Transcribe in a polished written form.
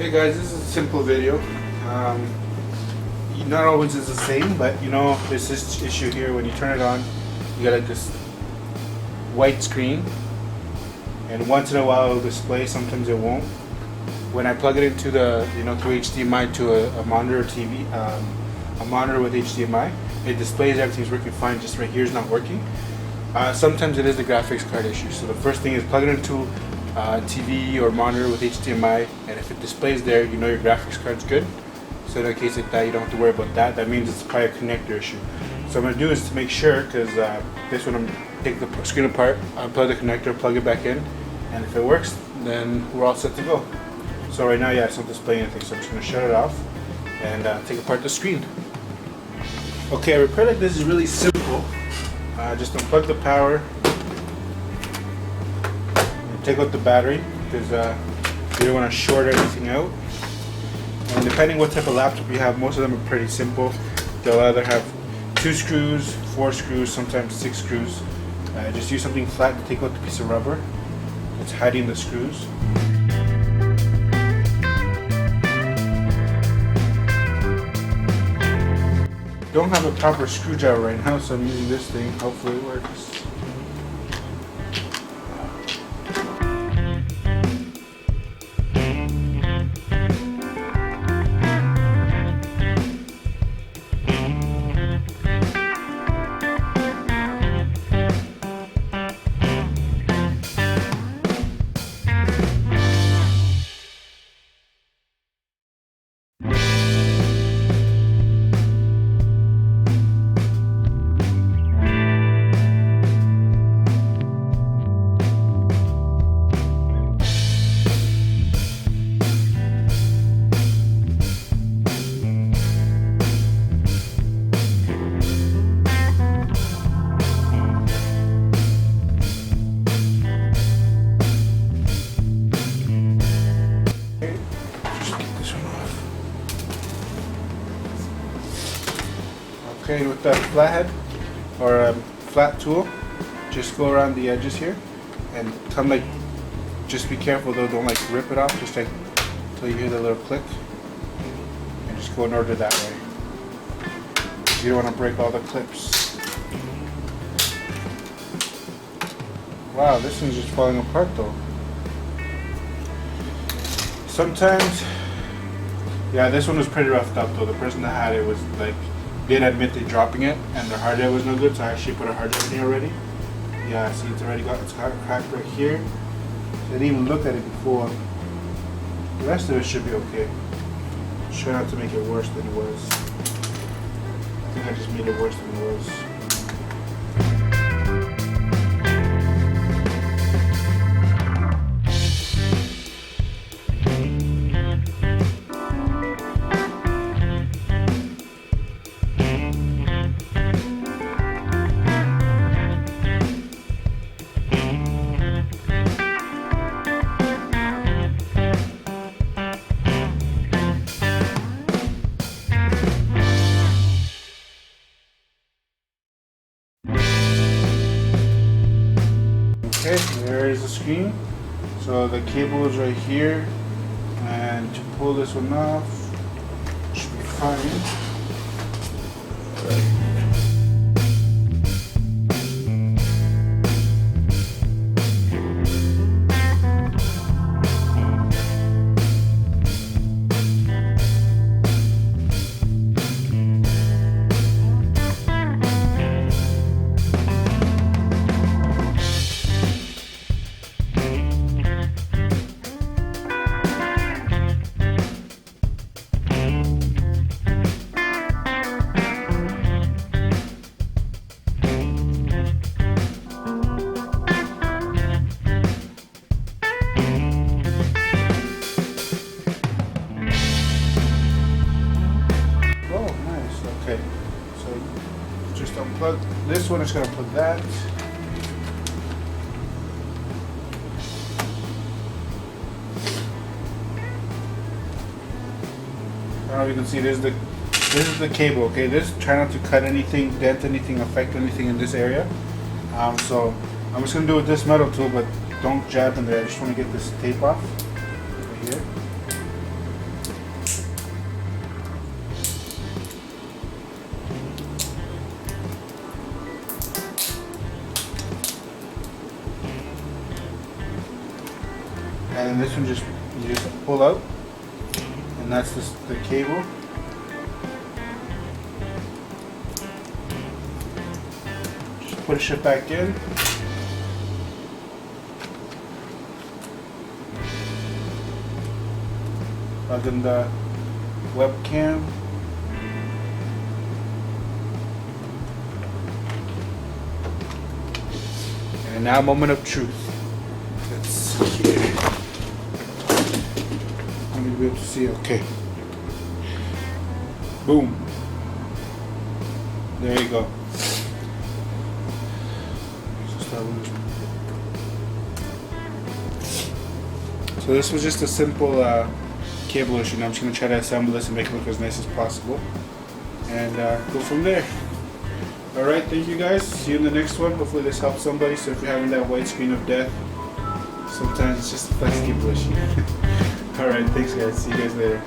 Hey guys, this is a simple video. Not always is the same, but you know, there's this issue here. When you turn it on, you got like this white screen, and once in a while it'll display, sometimes it won't. When I plug it into the, through HDMI to a monitor or TV, a monitor with HDMI, it displays everything's working fine, just right here is not working. Sometimes it is the graphics card issue. So the first thing is plug it into TV or monitor with HDMI, and if it displays there, you know your graphics card's good. So in a case like that, you don't have to worry about that. That means it's probably a connector issue. So what I'm going to do is to make sure, because this one I'm going to take the screen apart, unplug the connector, plug it back in, and if it works, then we're all set to go. So right now, yeah, it's not displaying anything, so I'm just going to shut it off and take apart the screen. Okay, a repair like this is really simple. Just unplug the power, and take out the battery, because you don't want to short anything out. And depending what type of laptop you have, most of them are pretty simple. They'll either have 2 screws, 4 screws, sometimes 6 screws. Just use something flat to take out the piece of rubber that's hiding the screws. Don't have a proper screwdriver right now, so I'm using this thing. Hopefully it works. Okay, with that flathead or a flat tool, just go around the edges here and come like, just be careful though, don't like rip it off, just like until you hear the little click, and just go in order that way. You don't want to break all the clips. Wow, this one's just falling apart though. Sometimes, yeah, this one was pretty roughed up though. The person that had it was like, did admit to dropping it, and their hard drive was no good, so I actually put a hard drive in here already. Yeah, see, it's got a crack right here. I didn't even look at it before. The rest of it should be okay. Try not to make it worse than it was. I think I just made it worse than it was. Okay, there is the screen. So the cable is right here, and to pull this one off should be fine. Okay, so just unplug this one, it's going to plug that. I don't know if you can see, this is the cable, okay? Try not to cut anything, dent anything, affect anything in this area. So I'm just going to do it with this metal tool, but don't jab in there. I just want to get this tape off right here. And this one you just pull out, and that's the cable. Just push it back in. Plug in the webcam. And now, moment of truth. Let's see here. Let me be able to see. Okay. Boom. There you go. So this was just a simple cable issue. Now I'm just going to try to assemble this and make it look as nice as possible. And go from there. Alright, thank you guys. See you in the next one. Hopefully this helps somebody. So if you're having that white screen of death, sometimes it's just a flex cable issue. Alright, thanks guys. See you guys later.